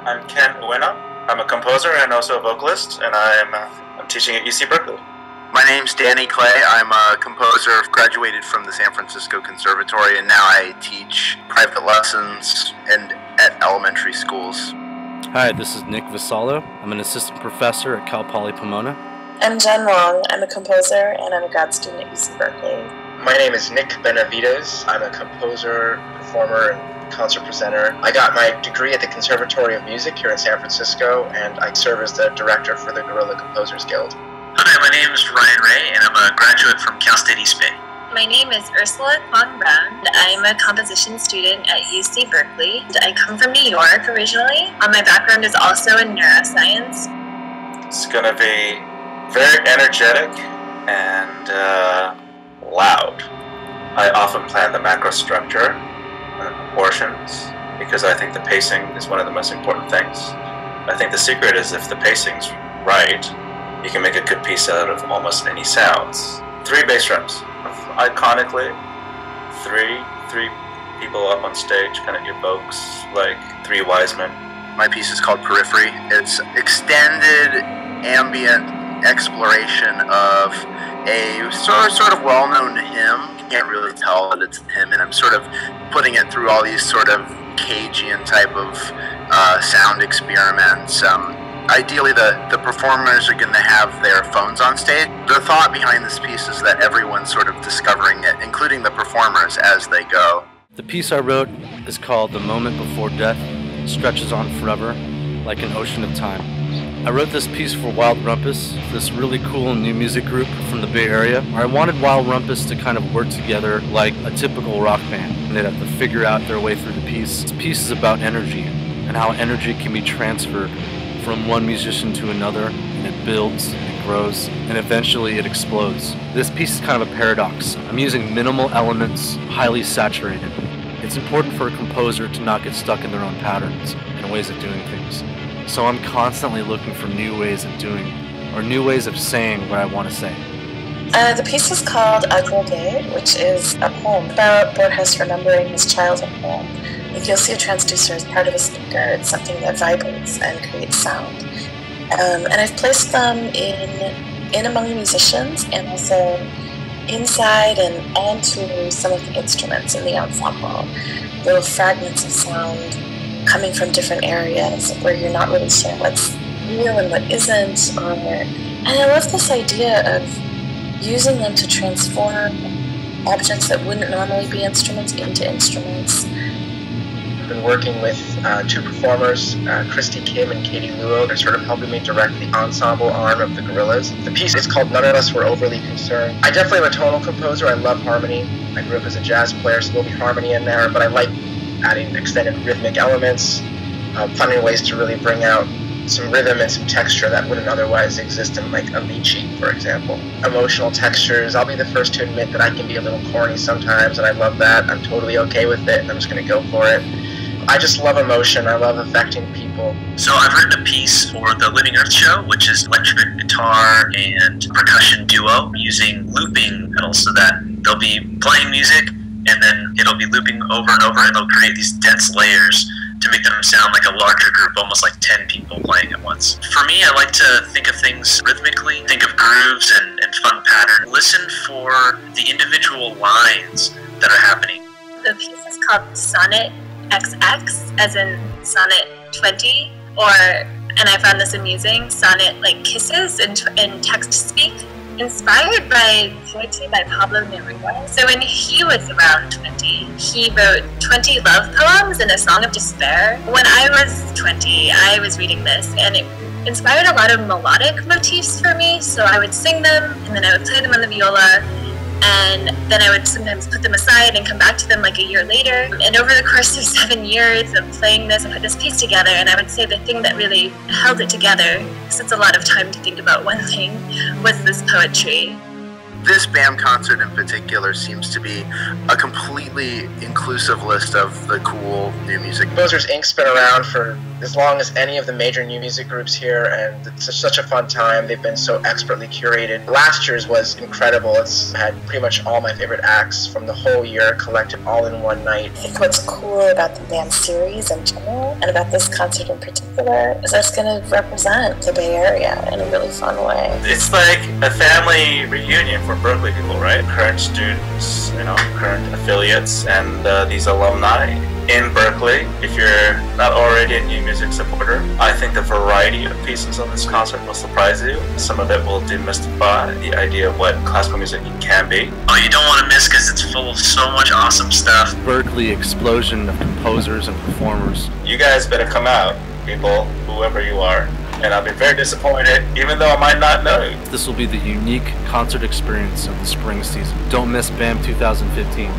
I'm Ken Ueno. I'm a composer and also a vocalist, and I'm teaching at UC Berkeley. My name's Danny Clay. I'm a composer, graduated from the San Francisco Conservatory, and now I teach private lessons and at elementary schools. Hi, this is Nick Vasallo. I'm an assistant professor at Cal Poly Pomona. I'm Jen Wang. I'm a composer and I'm a grad student at UC Berkeley. My name is Nick Benevides. I'm a composer, performer, and concert presenter. I got my degree at the Conservatory of Music here in San Francisco, and I serve as the director for the Guerrilla Composers Guild. Hi, my name is Ryan Ray, and I'm a graduate from Cal State East Bay. My name is Ursula Kwong-Brown. I'm a composition student at UC Berkeley. I come from New York originally. My background is also in neuroscience. It's going to be very energetic and loud. I often plan the macro structure and proportions because I think the pacing is one of the most important things. I think the secret is if the pacing's right, you can make a good piece out of almost any sounds. 3 bass drums. Iconically, three people up on stage kind of evokes like 3 wise men. My piece is called Periphery. It's extended ambient exploration of a sort of well-known hymn. You can't really tell that it's him, and I'm sort of putting it through all these sort of Cagean type of sound experiments. Ideally, the performers are going to have their phones on stage. The thought behind this piece is that everyone's sort of discovering it, including the performers as they go. The piece I wrote is called The Moment Before Death. It stretches on forever, like an ocean of time. I wrote this piece for Wild Rumpus, this really cool new music group from the Bay Area. I wanted Wild Rumpus to kind of work together like a typical rock band, and they'd have to figure out their way through the piece. This piece is about energy, and how energy can be transferred from one musician to another, and it builds, and it grows, and eventually it explodes. This piece is kind of a paradox. I'm using minimal elements, highly saturated. It's important for a composer to not get stuck in their own patterns and ways of doing things. So I'm constantly looking for new ways of doing, or new ways of saying what I want to say. The piece is called A Girl Day, which is a poem about Borges remembering his childhood home. If you'll see a transducer as part of a speaker, it's something that vibrates and creates sound. And I've placed them in among the musicians and also inside and onto some of the instruments in the ensemble. Little fragments of sound coming from different areas where you're not really sure what's real and what isn't. And I love this idea of using them to transform objects that wouldn't normally be instruments into instruments. I've been working with 2 performers, Christy Kim and Katie Luo. They're sort of helping me direct the ensemble arm of the Gorillas. The piece is called None of Us Were Overly Concerned. I definitely am a tonal composer. I love harmony. I grew up as a jazz player, so there'll be harmony in there, but I like adding extended rhythmic elements, finding ways to really bring out some rhythm and some texture that wouldn't otherwise exist in like a lychee, for example. Emotional textures. I'll be the first to admit that I can be a little corny sometimes, and I love that. I'm totally okay with it, and I'm just going to go for it. I just love emotion. I love affecting people. So I've written a piece for the Living Earth show, which is electric guitar and percussion duo using looping pedals so that they'll be playing music and then it'll be looping over and over, and they'll create these dense layers to make them sound like a larger group, almost like 10 people playing at once. For me, I like to think of things rhythmically, think of grooves and fun patterns. Listen for the individual lines that are happening. The piece is called Sonnet XX, as in Sonnet 20, and I found this amusing, sonnet like kisses in text speak, inspired by poetry by Pablo Neruda. So when he was around 20, he wrote 20 love poems and a song of despair. When I was 20, I was reading this, and it inspired a lot of melodic motifs for me, so I would sing them, and then I would play them on the viola, and then I would sometimes put them aside and come back to them like a year later. And over the course of 7 years of playing this, I put this piece together, and I would say the thing that really held it together, because it's a lot of time to think about one thing, was this poetry. this BAMM concert in particular seems to be a completely inclusive list of the cool new music. Composers Inc.'s been around for as long as any of the major new music groups here, and it's such a fun time. They've been so expertly curated. Last year's was incredible. It's had pretty much all my favorite acts from the whole year collected all in one night. I think what's cool about the BAMM series in general, and about this concert in particular, is that it's going to represent the Bay Area in a really fun way. It's like a family reunion for Berkeley people, right? Current students, current affiliates, and these alumni in Berkeley. If you're not already a new music supporter, I think the variety of pieces on this concert will surprise you. Some of it will demystify the idea of what classical music can be. Oh, you don't want to miss because it's full of so much awesome stuff. Berkeley explosion of composers and performers. You guys better come out, people, whoever you are. And I'll be very disappointed, even though I might not know you. This will be the unique concert experience of the spring season. Don't miss BAMM 2015.